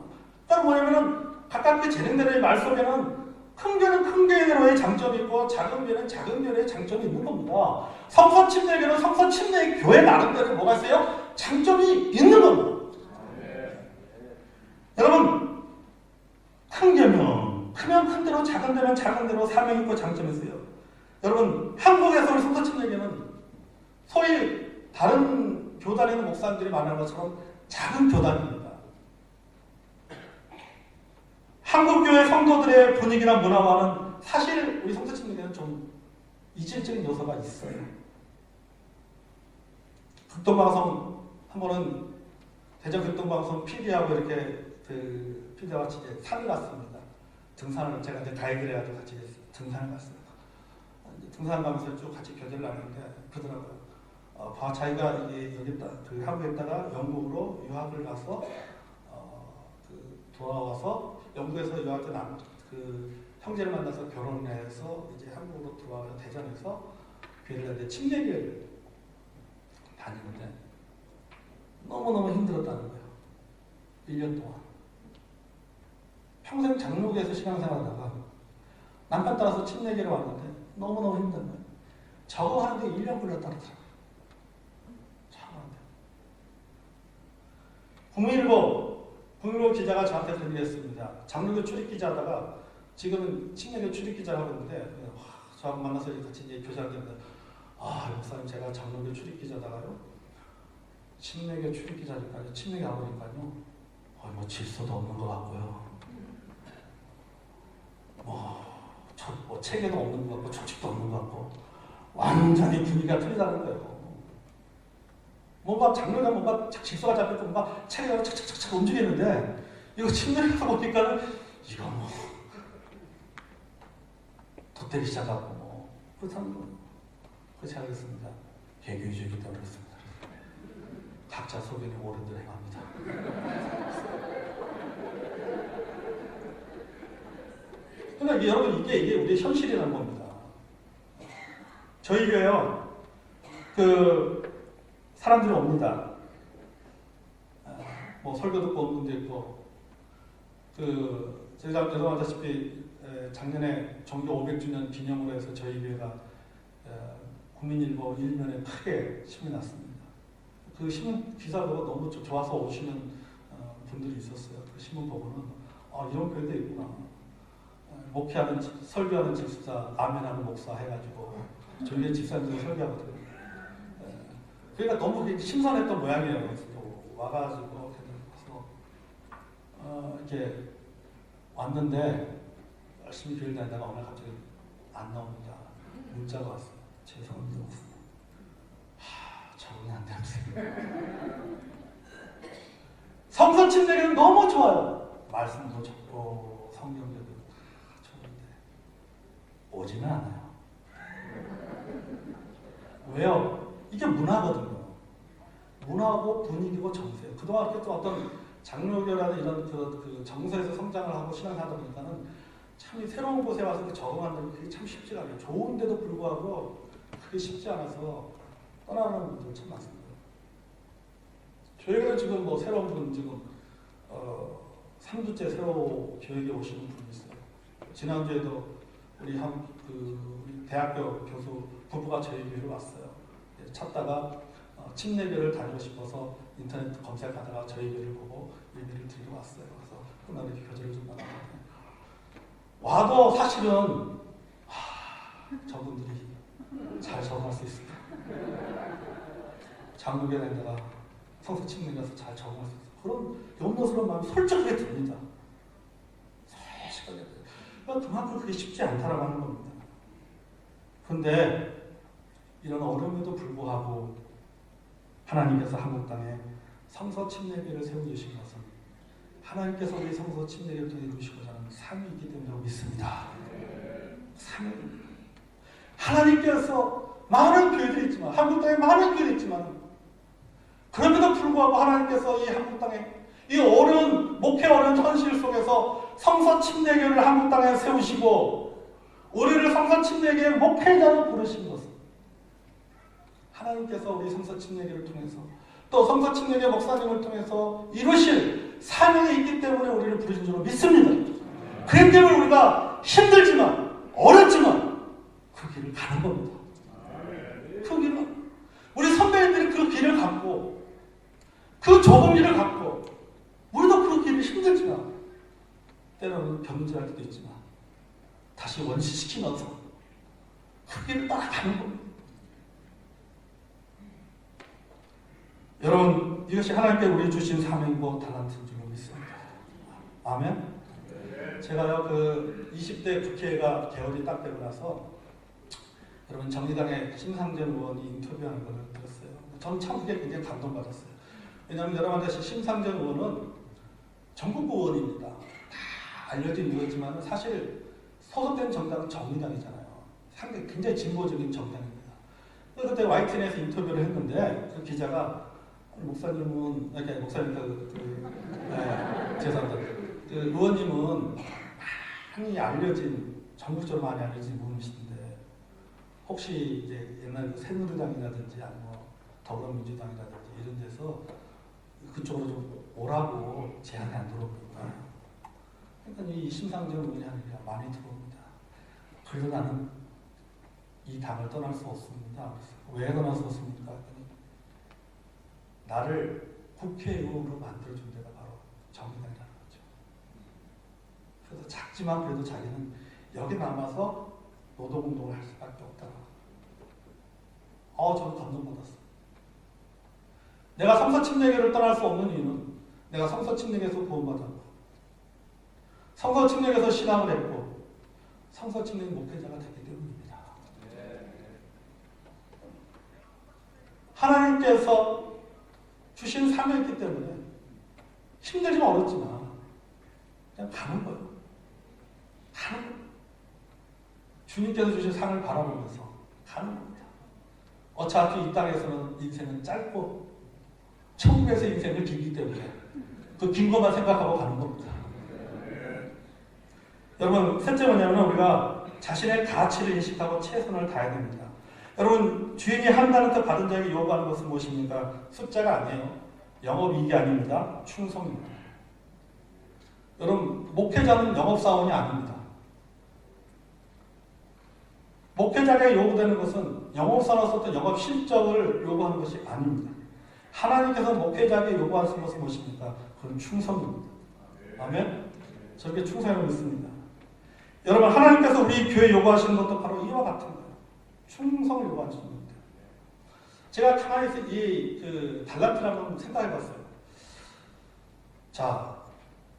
그러니까 뭐냐면은 각각 그 재능대로의 말 속에는 큰 교회는 큰 교회대로의 장점이 있고 작은 교회는 작은 교회의 장점이 있는 겁니다. 성서침례교회는 성서침례 교회 나름대로 뭐가 있어요? 장점이 있는 겁니다. 여러분 큰 교회면 크면 큰 대로 작은 대로 작은 대로 사명이 있고 장점이 있어요. 여러분 한국에서 우리 성서침례교회는 소위 다른 교단에 있는 목사님들이 말하는 것처럼 작은 교단입니다. 한국교회 성도들의 분위기나 문화와는 사실 우리 성서침례교회는 좀 이질적인 요소가 있어요. 극동방송 한 번은 대전 극동방송 PD하고 이렇게 그 PD와 같이 산을 갔습니다. 등산을 제가 이제 가이드를 해가지고 같이 등산을 갔습니다. 등산 가면서 쭉 같이 교제를 나누는데 그러더라고요. 자기가 이게 여기다 그 한국에 있다가 영국으로 유학을 가서 돌아와서 영국에서 유학 때 그 형제를 만나서 결혼해서 이제 한국으로 들어와서 대전에서 교회를 하는데 침례교회를 다니는데 너무너무 힘들었다는 거예요. 1년 동안. 평생 장로교에서 신앙생활하다가 남편 따라서 침례교회로 왔는데 너무너무 힘든 거예요. 적응하는데 1년 걸렸다고 하더라고요. 국민일보 기자가 저한테 그런 얘기 했습니다. 장로교 출입기자 하다가 지금은 침례교 출입기자를 하고 있는데 저하고 만나서 같이 이제 교제하는데 목사님 제가 장로교 출입기자다가요 침례교 출입기자니까요 침례교 와보니까요 뭐 질서도 없는 것 같고요 뭐 체계도 없는 것 같고 조직도 없는 것 같고 완전히 분위기가 틀리다는 거예요. 뭔가 장르가 뭔가 질서가 잡혔고 뭔가 체계가 착착착착 움직이는데 이거 침례에서 보니까는 이거 뭐 덧대기 시작하고 뭐 그렇다는 거예요. 그렇지 않겠습니다. 개교주의이기 때문에 그렇습니다. 각자 속에는 옳은들 행합니다. 그러니까 여러분 이게 우리의 현실이라는 겁니다. 저희 교회요 사람들이 옵니다. 뭐 설교 듣고 오는 분도 있고 제가 여러분 작년에 정교 500주년 기념으로 해서 저희 교회가 국민일보 1면에 크게 신이 났습니다. 그 신문 기사 보고 너무 좋아서 오시는 분들이 있었어요. 그 신문 보고는 이런 교회도 있구나. 목회하는 설교하는 집사, 아멘하는 목사 해가지고 저희 집사님들이 설교하거든요. 그러니까 너무 신선했던 모양이에요. 그래서 와가지고 그래서 이렇게 왔는데 열심히 교회 다니다가 오늘 갑자기 안 나옵니다. 문자가 왔어요. 죄송합니다. 적응이 안 되면서. 성서 침례기는 너무 좋아요. 말씀도 좋고 성경도 좋은데 오지는 않아요. 왜요? 이게 문화거든요. 문화고 분위기고 정서예요. 그동안 이렇게 또 어떤 장로교라는 이런 그 정서에서 성장을 하고 신앙하다 보니까는 참 새로운 곳에 와서 적응하는 게 참 쉽지가 않아요. 좋은데도 불구하고 그게 쉽지 않아서 떠나는 분들 참 많습니다. 저희가 지금 뭐 새로운 분 지금 3주째 새로 교육에 오시는 분이 있어요. 지난주에도 우리 우리 대학교 교수 부부가 저희 교회로 왔어요. 찾다가 침례교를 다니고 싶어서 인터넷 검색하다가 저희 교회를 보고 예배를 드리러 왔어요. 그래서 끝나고 이렇게 교제를 좀 나눴는데 와도 사실은 저분들이 잘 적응할 수 있을까? 장로교에 다니다가 성서 침례 가서 잘 적응할 수 있어요. 그런 염려스러운 마음이 솔직하게 듭니다. 솔직하게. 그만큼 그게 쉽지 않다라고 하는 겁니다. 그런데 이런 어려움에도 불구하고 하나님께서 한국 땅에 성서 침례교를 세워주신 것은 하나님께서 우리 성서 침례교를 통해 이루시고자 하는 삶이 있기 때문에 믿습니다. 삶. 하나님께서 많은 교회들이 있지만 한국 땅에 많은 교회들이 있지만 그럼에도 불구하고 하나님께서 이 한국 땅에 이 어려운 목회 어려운 현실 속에서 성서 침례교를 한국 땅에 세우시고 우리를 성서 침례교의 목회자로 부르신 것은 하나님께서 우리 성서 침례교를 통해서 또 성서 침례교 목사님을 통해서 이루실 사명이 있기 때문에 우리를 부르신 줄로 믿습니다. 그렇기 때문에 우리가 힘들지만 어렵지만 그 길을 가는 겁니다. 그 길은 우리 선배님들이 그 길을 갖고 그 좁은 길을 갖고 우리도 그 길이 힘들지만 때로는 견제할 때도 있지만 다시 원시시키면서 그 길을 따라가는 겁니다. 여러분 이것이 하나님께 우리 주신 사명이고 달란트인 줄 믿습니다. 아멘. 제가요 그 20대 국회가 개헌이 딱 되고 나서 여러분 정의당의 심상정 의원이 인터뷰하는 걸 들었어요. 저는 참 그게 굉장히 감동받았어요. 왜냐하면 여러분들 심상정 의원은 전국구 의원입니다. 다 알려진 의원이지만 사실 소속된 정당은 정의당이잖아요. 상당히 굉장히 진보적인 정당입니다. 그때 YTN에서 인터뷰를 했는데 그 기자가 목사님은 이렇게 목사님 죄송합니다. 그 의원님은 많이 알려진 전국적으로 많이 알려진 분이신데 혹시 이제 옛날 새누리당이라든지 아니면 더불어민주당이라든지 이런 데서 그쪽으로 좀 오라고 제안이 안 들어옵니까? 그러니까 이 심상정 의원이 하는 게 많이 들어옵니다. 그래도 나는 이 당을 떠날 수 없습니다. 왜 떠날 수 없습니까? 나를 국회의원으로 만들어준 데가 바로 정의당이라는 거죠. 그래서 작지만 그래도 자기는 여기 남아서 노동운동을 할 수밖에 없다고. 저는 감동받았어요. 내가 성서 침례교를 떠날 수 없는 이유는 내가 성서 침례교에서 구원받았고 성서 침례교에서 신앙을 했고 성서 침례 목회자가 됐기 때문입니다. 하나님께서 주신 사명이 있기 때문에 힘들지만 어렵지만 그냥 가는 거예요. 가는 거예요. 주님께서 주신 상을 바라보면서 가는 겁니다. 어차피 이 땅에서는 인생은 짧고 천국에서 인생은 길기 때문에 그 긴 것만 생각하고 가는 겁니다. 여러분 셋째 뭐냐면 우리가 자신의 가치를 인식하고 최선을 다해야 됩니다. 여러분 주인이 한 달란트 받은 자에게 요구하는 것은 무엇입니까? 숫자가 아니에요. 영업이익이 아닙니다. 충성입니다. 여러분 목회자는 영업사원이 아닙니다. 목회자에게 요구되는 것은 영업사원으로서 영업 실적을 요구하는 것이 아닙니다. 하나님께서 목회자에게 요구하시는 것은 무엇입니까? 그건 충성입니다. 아멘? 저게 충성이라고 믿습니다. 여러분, 하나님께서 우리 교회 요구하시는 것도 바로 이와 같은 거예요. 충성을 요구하시는 겁니다. 제가 가만히 있어 이 달란트를 한번 생각해 봤어요. 자,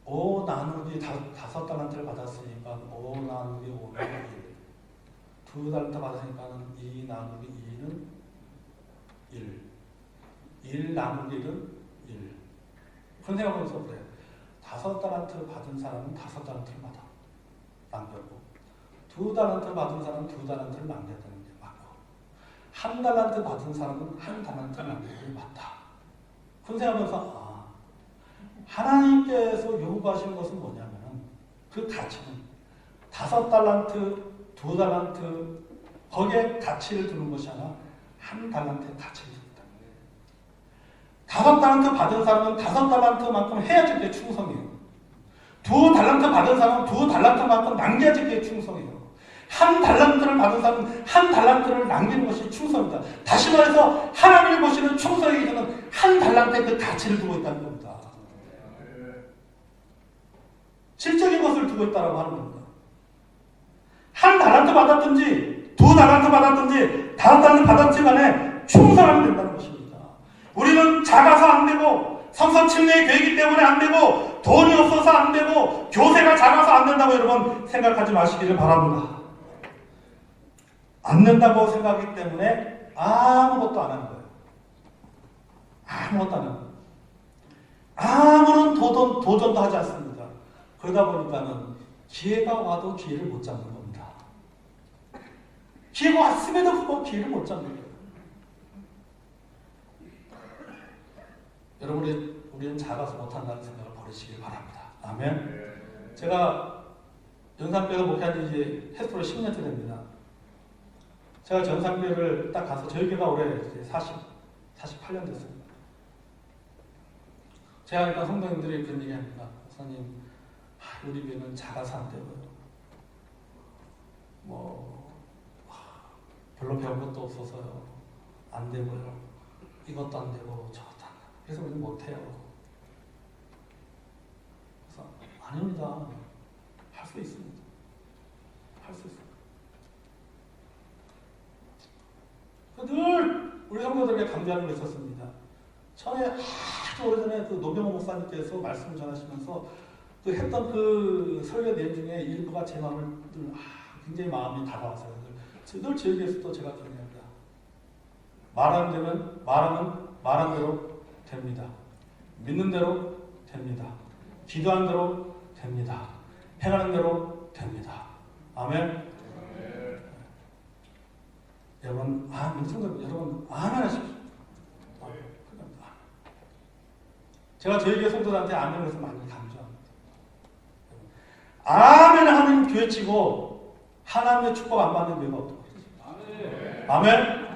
5 나누기 5 달란트를 받았으니까 5 나누기 5는 1. 2 달란트 받았으니까 2 나누기 2는 1. 1 나누기 1은 1. 그런 생각하면서 그래요. 5 달란트 받은 사람은 5 달란트를 받아. 남겼고 2 달란트 받은 사람은 2 달란트를 남겼다는 게 맞고 1 달란트 받은 사람은 1 달란트를 남겼다는 게 맞다. 그런 생각하면서 하나님께서 요구하시는 것은 뭐냐면 그 가치는 5 달란트, 2 달란트 거기에 가치를 두는 것이 아니라 1 달란트의 가치를 둔다. 5 달란트 받은 사람은 5 달란트만큼 해야지 그게 충성이에요. 2 달란트 받은 사람은 2 달란트만큼 남겨야지 그게 충성이에요. 1 달란트를 받은 사람은 1 달란트를 남기는 것이 충성이다. 다시 말해서 하나님이 보시는 충성의 기준은 1 달란트의 그 가치를 두고 있다는 겁니다. 질적인 것을 두고 있다고 하는 겁니다. 1 달란트 받았든지 2 달란트 받았든지 5 달란트 받았지 간에 충성하면 된다는 것입니다. 우리는 작아서 안 되고 성서 침례의 교회이기 때문에 안 되고 돈이 없어서 안 되고 교세가 작아서 안 된다고 여러분 생각하지 마시기를 바랍니다. 안 된다고 생각하기 때문에 아무것도 안 하는 거예요. 아무것도 안 하는 거예요. 아무런 도전도 하지 않습니다. 그러다 보니까는 기회가 와도 기회를 못 잡는 겁니다. 기회가 왔음에도 불구하고 기회를 못 잡는 거예요. 여러분, 우리는 작아서 못한다는 생각을 버리시길 바랍니다. 아멘. 제가 연산교회에서 목회한 지 이제 해수로 10년째 됩니다. 제가 전산교회를 딱 가서 저희 교회가 올해 이제 48년 됐습니다. 제가 하니까 성도님들이 그런 얘기 합니다. 목사님, 우리 교회는 작아서 안 되고요. 별로 배운 것도 없어서요. 안 되고요. 이것도 안 되고 저것도 안 되고. 그래서 우리는 못해요. 그래서 아닙니다. 할 수 있습니다. 할 수 있습니다. 늘 우리 성도들에게 강조하는 게 있었습니다. 처음에 아주 오래전에 그 노병호 목사님께서 말씀을 전하시면서 했던 그 설교 내용 중에 일부가 제 마음을 굉장히 마음이 다가왔어요. 늘 즐겨서도 제가 기억합니다. 말하는 대로 됩니다. 믿는 대로 됩니다. 기도하는 대로 됩니다. 행하는 대로 됩니다. 아멘. 여러분, 여러분, 아멘 하십시오. 제가 저희 교회 성도들한테 아멘을 해서 많이 강조합니다. 아멘 하는 교회 치고 하나님의 축복 안 받는 교회가 없다고 그러죠. 아멘.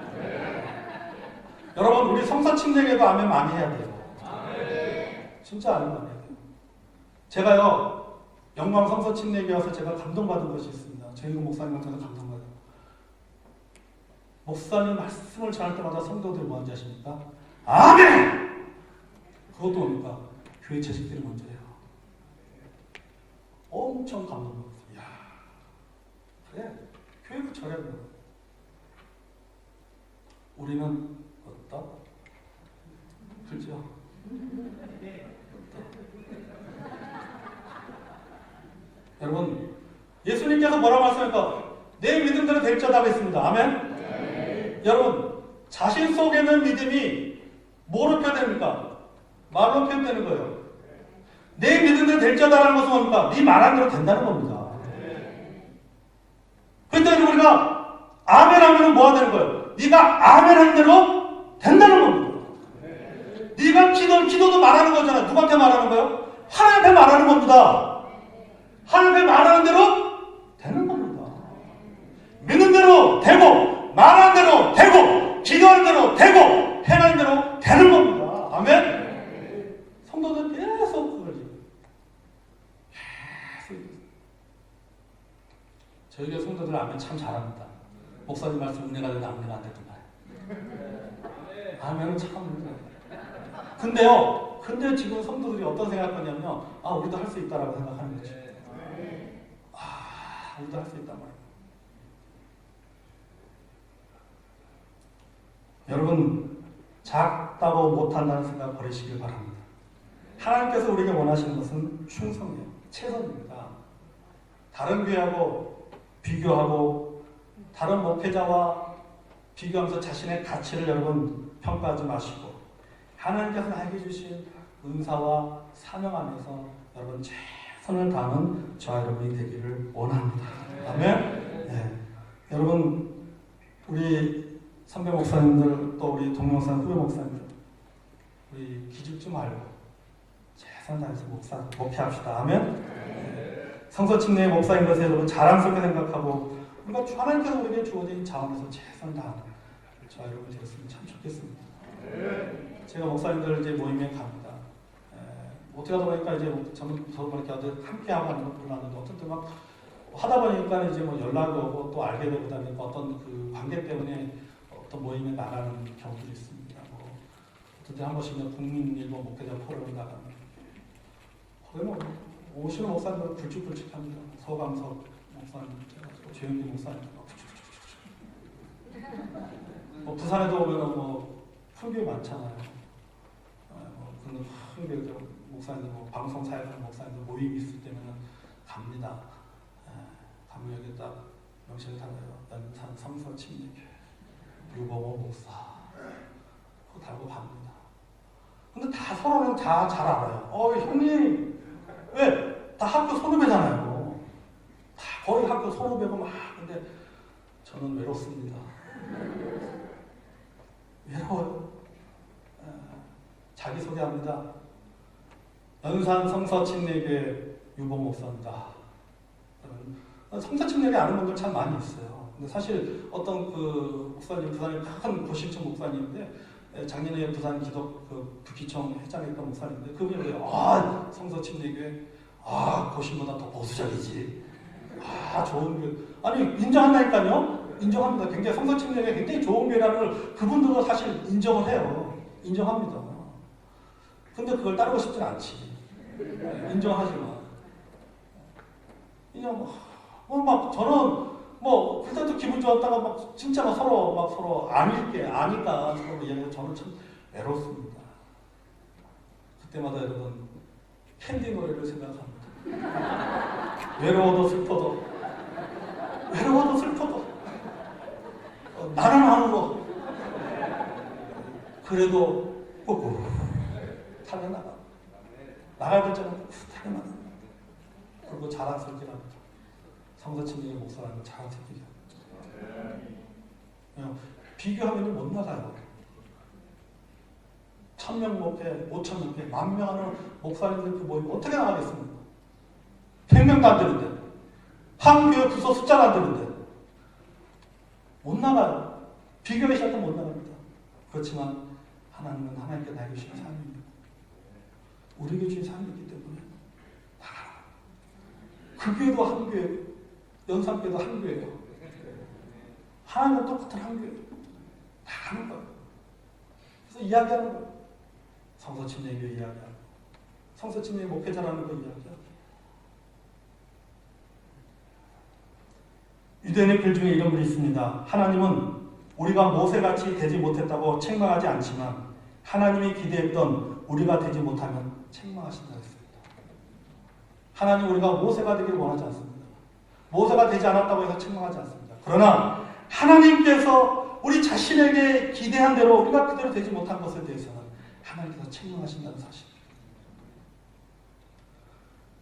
여러분, 우리 성서 침례교회도 아멘 많이 해야 돼요. 진짜 아멘 많이 해야 돼요. 제가요, 영광 성서 침례교회 와서 제가 감동받은 것이 있습니다. 저희 목사님한테도 감동받아요. 목사님 말씀을 전할 때마다 성도들이 뭔지 아십니까? 아멘! 그것도 뭡니까? 교회 재직들이 먼저 해요. 엄청 감동받았어요. 이야, 그래, 교회가 저래야 돼요. 우리는 어떠? 그렇죠? 여러분, 예수님께서 뭐라고 말씀하십니까? 내 믿음대로 될 자다고 했습니다. 아멘? 여러분, 자신 속에 있는 믿음이 뭐로 표현됩니까? 말로 표현되는 거예요. 내 믿음대로 될 자다라는 것은 뭡니까? 네 말한 대로 된다는 겁니다. 그때 우리가 아멘 하면 뭐가 되는 거예요? 네가 아멘 하는 대로 된다는 겁니다. 네가 기도도 말하는 거잖아. 누구한테 말하는 거예요? 하나님한테 말하는 겁니다. 하나님한테 말하는 대로 되는 겁니다. 믿는 대로 되고, 말하는 대로 되고, 기도하는 대로 되고, 행하는 대로 되는 겁니다. 아멘? 성도들 계속 그걸 지금 계속 저희 교회 성도들 아멘 참 잘합니다. 목사님 말씀 은혜가 되든 은혜가 안 되든 아멘은 참 은혜가 근데 지금 성도들이 어떤 생각하냐면요. 아, 우리도 할 수 있다라고 생각하는 거죠. 아, 우리도 할 수 있단 말이에요. 여러분, 작다고 못한다는 생각 버리시길 바랍니다. 하나님께서 우리에게 원하시는 것은 충성이에요. 최선입니다. 다른 교회하고 비교하고 다른 목회자와 비교하면서 자신의 가치를 여러분 평가하지 마시고 하나님께서 나에게 주신 은사와 사명 안에서 여러분 최선을 다하는 저와 여러분이 되기를 원합니다. 아멘. 네. 여러분, 우리 선배 목사님들 또 우리 동명산 후배 목사님들 우리 기죽지 말고 최선 다해서 목회합시다. 아멘. 네. 성서침례의 목사인 것에 여러분 자랑스럽게 생각하고 우리가 하나님께서 우리에게 주어진 자원에서 최선을 다하는 저와 여러분이 되었으면 참 좋겠습니다. 제가 목사님들 이제 모임에 갑니다. 어떻게 하다 보니까 이제 저도 보니까 함께 하는 건 몰랐는데 어떤 때 막 하다 보니까 이제 뭐 연락이 오고 또 알게 되고 그다음에 어떤 그 관계 때문에 어떤 모임에 나가는 경우도 있습니다. 뭐 어떤 때 한 번씩 국민일보 목회자 포럼을 나가는 거기 뭐 오시는 목사님들 불쭉불쭉합니다. 서강석 목사님, 최영기 목사님, 뭐 부산에도 오면 뭐 큰 교회 많잖아요. 근데 큰 교회 목사님들 뭐 방송 사역하는 목사님들 모임이 있을 때면 갑니다. 가면 여기 딱 명시를 달아요. 연산 성서침례교회 유봉호 목사 그거 달고 갑니다. 근데 다 서로는 다 잘 알아요. 형님 왜? 다 학교 선후배잖아요. 다 거의 학교 선후배고 막 근데 저는 외롭습니다. 외로워요. 자기소개합니다. 연산 성서침례교회 유봉 목사입니다. 성서침례를 아는 분들 참 많이 있어요. 근데 사실 어떤 그 목사님, 부산의 큰 고실청 목사님인데 작년에 부산 기독 그 부기청 회장했던 목사님인데 그분이 성서침례교회 고실보다 더 보수적이지. 좋은 교회. 아니 인정한다니까요. 인정합니다. 굉장히 성서침례가 굉장히 좋은 교회라는 걸 그분들도 사실 인정을 해요. 인정합니다. 근데 그걸 따르고 싶진 않지. 인정하지만. 그냥 막 저는 그때도 기분 좋았다가 막 진짜 서로 아니까 서로 이야기해서 저는 참 외롭습니다. 그때마다 여러분 캔디 노래를 생각합니다. 외로워도 슬퍼도 나는 하루로 그래도 꾹꾹 달려나가 나갈 때는 달려나가 그리고 자랑스럽게 합니다. 성서침례의 목사라는 자랑스럽게 합니다. 비교하면 못 나가요. 1000명 목회, 5000명 목회, 10,000명 하는 목사님들 그 모임 어떻게 나가겠습니까? 100명도 안 되는데 한 교회 부서 숫자가 안 되는데 못 나가요. 비교하기 시작하면 못 나갑니다. 그렇지만 하나님은 하나님께 나에게 주신 삶입니다. 우리에게 주신 삶이 있기 때문에 나가라. 그 교회도 한 교회, 연산교회도 한 교회예요. 하나님은 똑같은 한 교회. 나가는 거예요. 그래서 이야기하는 거예요. 성서침례교회 이야기하고 성서침례 목회자라는 거 이야기하고 유대인의 글 중에 이런 글이 있습니다. 하나님은 우리가 모세같이 되지 못했다고 책망하지 않지만 하나님이 기대했던 우리가 되지 못하면 책망하신다 했습니다. 하나님 우리가 모세가 되기를 원하지 않습니다. 모세가 되지 않았다고 해서 책망하지 않습니다. 그러나 하나님께서 우리 자신에게 기대한 대로 우리가 그대로 되지 못한 것에 대해서는 하나님께서 책망하신다는 사실입니다.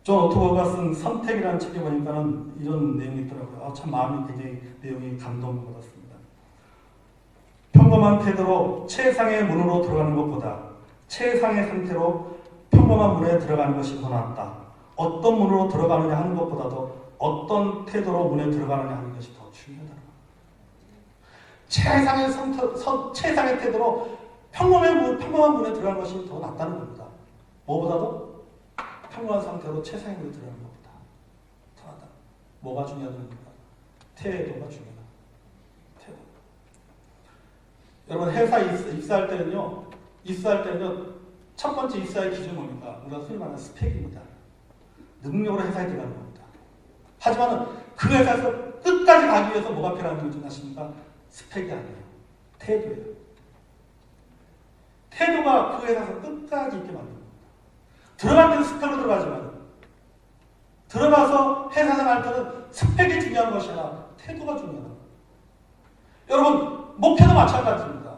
존 오토버가 쓴 선택이라는 책에 보니까는 이런 내용이 있더라고요. 참 마음이 굉장히 내용이 감동을 받았습니다. 평범한 태도로 최상의 문으로 들어가는 것보다 최상의 상태로 평범한 문에 들어가는 것이 더 낫다. 어떤 문으로 들어가느냐 하는 것보다도 어떤 태도로 문에 들어가느냐 하는 것이 더 중요하다. 최상의 태도로 평범한 문에 들어가는 것이 더 낫다는 겁니다. 뭐보다도 평범한 상태로 최상의 문에 들어가는 것보다 더 낫다. 뭐가 중요하다는 겁니다. 태도가 중요하다. 태도. 여러분 회사 입사할 때는요 첫 번째 있어야 할 기준은 뭡니까? 우리가 흔히 말하는 스펙입니다. 능력으로 회사에 들어가는 겁니다. 하지만 그 회사에서 끝까지 가기 위해서 뭐가 필요한 줄 아십니까? 스펙이 아니에요. 태도예요. 태도가 그 회사에서 끝까지 있게 만듭니다. 들어갈 때는 스펙으로 들어가지만 들어가서 회사 생활 때는 스펙이 중요한 것이 아니라 태도가 중요하다. 여러분, 목회도 마찬가지입니다.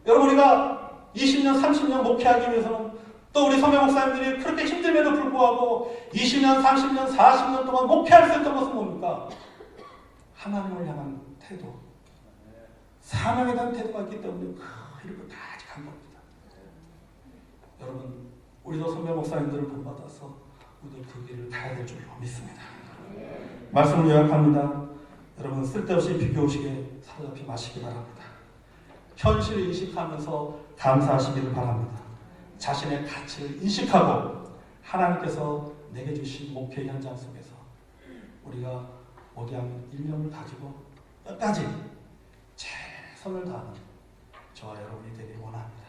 여러분, 우리가 20년, 30년 목회하기 위해서는 또 우리 선배 목사님들이 그렇게 힘듦에도 불구하고 20년, 30년, 40년 동안 목회할 수 있던 것은 뭡니까? 하나님을 향한 태도. 사명에 대한 태도가 있기 때문에 그 이렇게 까지 간 겁니다. 여러분, 우리도 선배 목사님들을 본받아서 우리도 그 길을 가야 될 줄로 믿습니다. 말씀을 요약합니다. 여러분, 쓸데없이 비교의식에 사로잡히 마시기 바랍니다. 현실을 인식하면서 감사하시기를 바랍니다. 자신의 가치를 인식하고 하나님께서 내게 주신 목회 현장 속에서 우리가 목양 일념을 가지고 끝까지 최선을 다하는 저와 여러분이 되길 원합니다.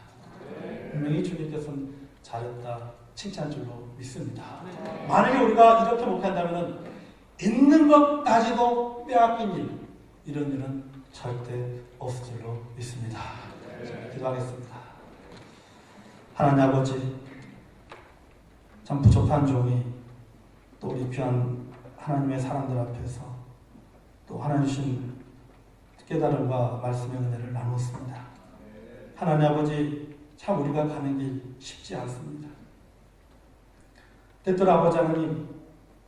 분명히 주님께서는 잘했다 칭찬 줄로 믿습니다. 만약에 우리가 이렇게 목회한다면 있는 것까지도 빼앗긴 일, 이런 일은 절대 없을 줄로 믿습니다. 기도하겠습니다. 하나님 아버지, 참 부족한 종이 또 우리 귀한 하나님의 사람들 앞에서 또 하나님 주신 깨달음과 말씀의 은혜를 나눴습니다. 하나님 아버지, 참 우리가 가는 길 쉽지 않습니다. 때때로 아버지 하나님,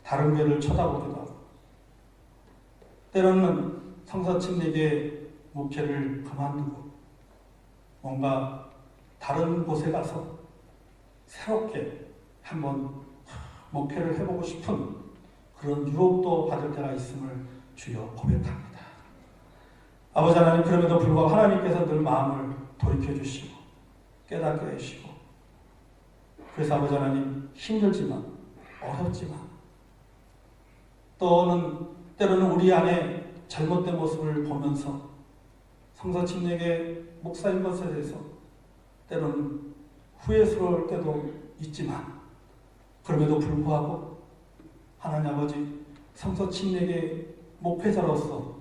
다른 교회를 쳐다보기도 하고 때로는 성서침례교회 목회를 그만두고 뭔가 다른 곳에 가서 새롭게 한번 목회를 해보고 싶은 그런 유혹도 받을 때가 있음을 주여 고백합니다. 아버지 하나님, 그럼에도 불구하고 하나님께서 늘 마음을 돌이켜 주시고 깨닫게 해주시고, 그래서 아버지 하나님, 힘들지만 어렵지만 또는 때로는 우리 안에 잘못된 모습을 보면서 성서침례교회 목사인 것에 대해서 때로는 후회스러울 때도 있지만, 그럼에도 불구하고 하나님 아버지, 성서침례교회 목회자로서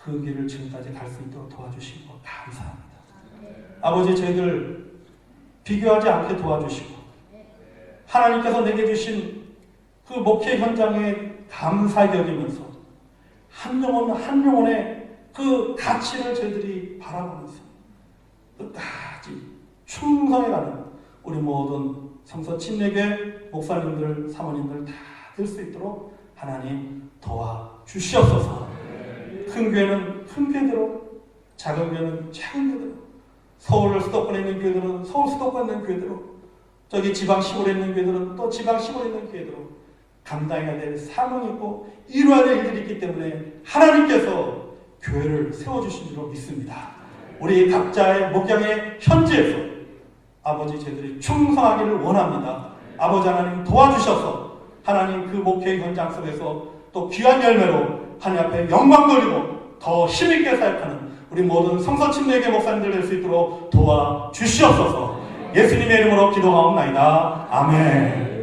그 길을 지금까지 갈 수 있도록 도와주신 것 감사합니다. 아버지, 저희들 비교하지 않게 도와주시고 하나님께서 내게 주신 그 목회 현장에 감사히 여기면서 한 영혼 한 영혼의 그 가치를 저희들이 바라보면서 끝까지 충성해가는 우리 모든 성서침례교회 목사님들, 사모님들 다 될 수 있도록 하나님 도와주시옵소서. 큰 교회는 큰 교회대로, 작은 교회는 작은 교회대로, 서울 수도권에 있는 교회들은 서울 수도권에 있는 교회대로, 저기 지방 시골에 있는 교회들은 또 지방 시골에 있는 교회대로 감당해야 될 사명이 있고 이루어야 될 일들이 있기 때문에 하나님께서 교회를 세워주신 줄로 믿습니다. 우리 각자의 목양의 현지에서 아버지, 저희들이 충성하기를 원합니다. 아버지 하나님 도와주셔서 하나님 그 목회 현장 속에서 또 귀한 열매로 하나님 앞에 영광 돌리고 더 힘있게 사역하는 우리 모든 성서침례교회 목사님들 될 수 있도록 도와주시옵소서. 예수님의 이름으로 기도하옵나이다. 아멘.